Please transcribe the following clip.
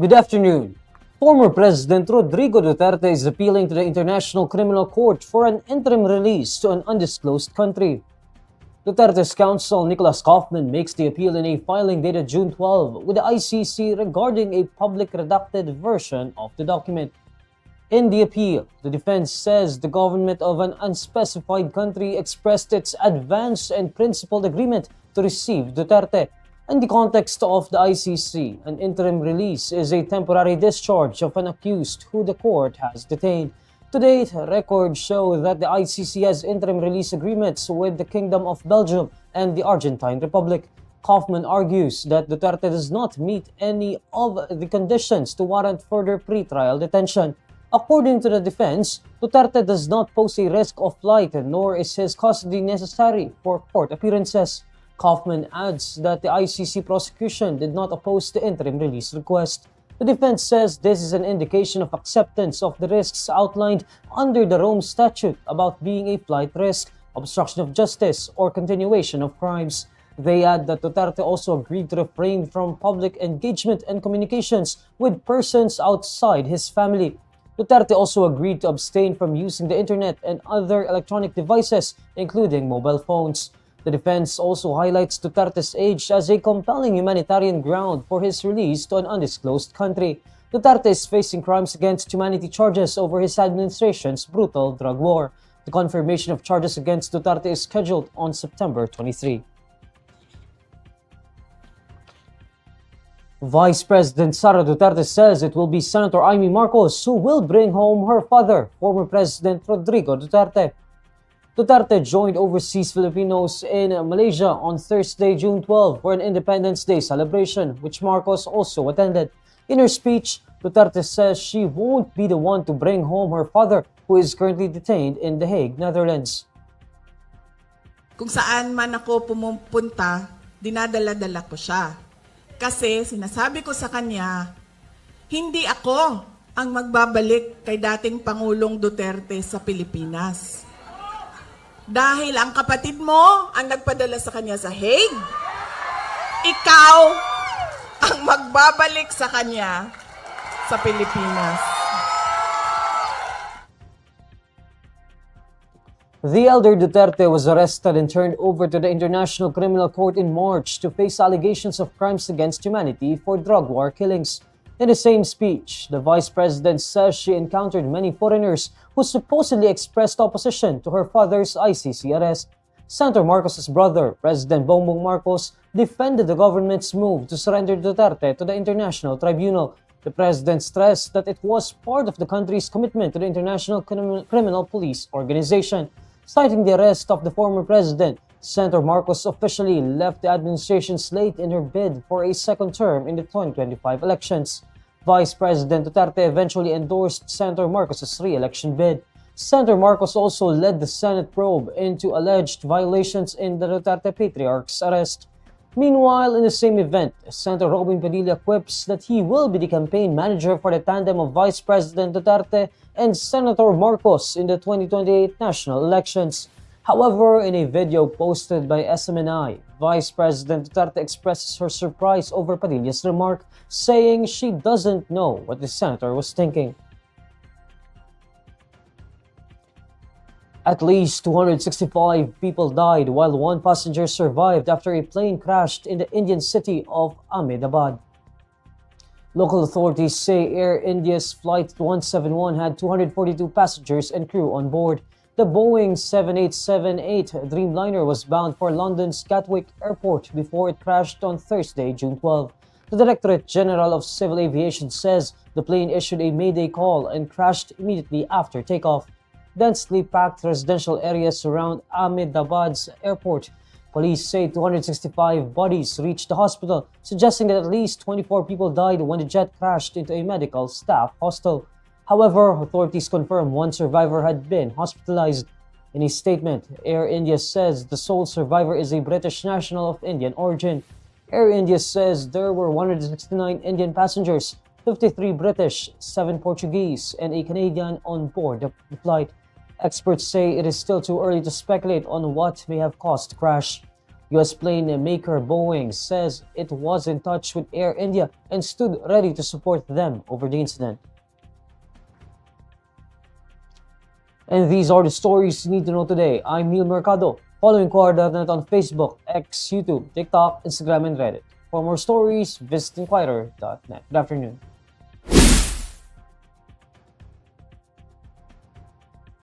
Good afternoon. Former President Rodrigo Duterte is appealing to the International Criminal Court for an interim release to an undisclosed country. Duterte's counsel, Nicholas Kaufman, makes the appeal in a filing dated June 12 with the ICC regarding a public redacted version of the document. In the appeal, the defense says the government of an unspecified country expressed its advanced and principled agreement to receive Duterte. In the context of the ICC, an interim release is a temporary discharge of an accused who the court has detained. To date, records show that the ICC has interim release agreements with the Kingdom of Belgium and the Argentine Republic. Kaufman argues that Duterte does not meet any of the conditions to warrant further pre-trial detention. According to the defense, Duterte does not pose a risk of flight nor is his custody necessary for court appearances. Kaufman adds that the ICC prosecution did not oppose the interim release request. The defense says this is an indication of acceptance of the risks outlined under the Rome Statute about being a flight risk, obstruction of justice, or continuation of crimes. They add that Duterte also agreed to refrain from public engagement and communications with persons outside his family. Duterte also agreed to abstain from using the internet and other electronic devices, including mobile phones. The defense also highlights Duterte's age as a compelling humanitarian ground for his release to an undisclosed country. Duterte is facing crimes against humanity charges over his administration's brutal drug war. The confirmation of charges against Duterte is scheduled on September 23. Vice President Sara Duterte says it will be Senator Imee Marcos who will bring home her father, former President Rodrigo Duterte. Duterte joined overseas Filipinos in Malaysia on Thursday, June 12 for an Independence Day celebration, which Marcos also attended. In her speech, Duterte says she won't be the one to bring home her father, who is currently detained in The Hague, Netherlands. Kung saan man ako pumupunta, dinadala-dala ko siya. Kasi sinasabi ko sa kanya, hindi ako ang magbabalik kay dating Pangulong Duterte sa Pilipinas. Dahil ang kapatid mo ang nagpadala sa kanya sa Hague, ikaw ang magbabalik sa kanya sa Pilipinas. The elder Duterte was arrested and turned over to the International Criminal Court in March to face allegations of crimes against humanity for drug war killings. In the same speech, the vice president says she encountered many foreigners who supposedly expressed opposition to her father's ICC arrest. Senator Marcos's brother, President Bongbong Marcos, defended the government's move to surrender Duterte to the International Tribunal. The president stressed that it was part of the country's commitment to the International Criminal Police Organization. Citing the arrest of the former president, Senator Marcos officially left the administration slate in her bid for a second term in the 2025 elections. Vice President Duterte eventually endorsed Senator Marcos's re-election bid. Senator Marcos also led the Senate probe into alleged violations in the Duterte patriarch's arrest. Meanwhile, in the same event, Senator Robin Padilla quips that he will be the campaign manager for the tandem of Vice President Duterte and Senator Marcos in the 2028 national elections. However, in a video posted by SMNI, Vice President Duterte expresses her surprise over Padilla's remark, saying she doesn't know what the senator was thinking. At least 265 people died while one passenger survived after a plane crashed in the Indian city of Ahmedabad. Local authorities say Air India's Flight 171 had 242 passengers and crew on board. The Boeing 7878 Dreamliner was bound for London's Gatwick Airport before it crashed on Thursday, June 12. The Directorate General of Civil Aviation says the plane issued a mayday call and crashed immediately after takeoff. Densely packed residential areas surround Ahmedabad's airport. Police say 265 bodies reached the hospital, suggesting that at least 24 people died when the jet crashed into a medical staff hostel. However, authorities confirm one survivor had been hospitalized. In a statement, Air India says the sole survivor is a British national of Indian origin. Air India says there were 169 Indian passengers, 53 British, 7 Portuguese, and a Canadian on board the flight. Experts say it is still too early to speculate on what may have caused the crash. US plane maker Boeing says it was in touch with Air India and stood ready to support them over the incident. And these are the stories you need to know today. I'm Imee Marcos. Follow INQUIRER.net on Facebook, X, YouTube, TikTok, Instagram, and Reddit. For more stories, visit INQUIRER.net. Good afternoon.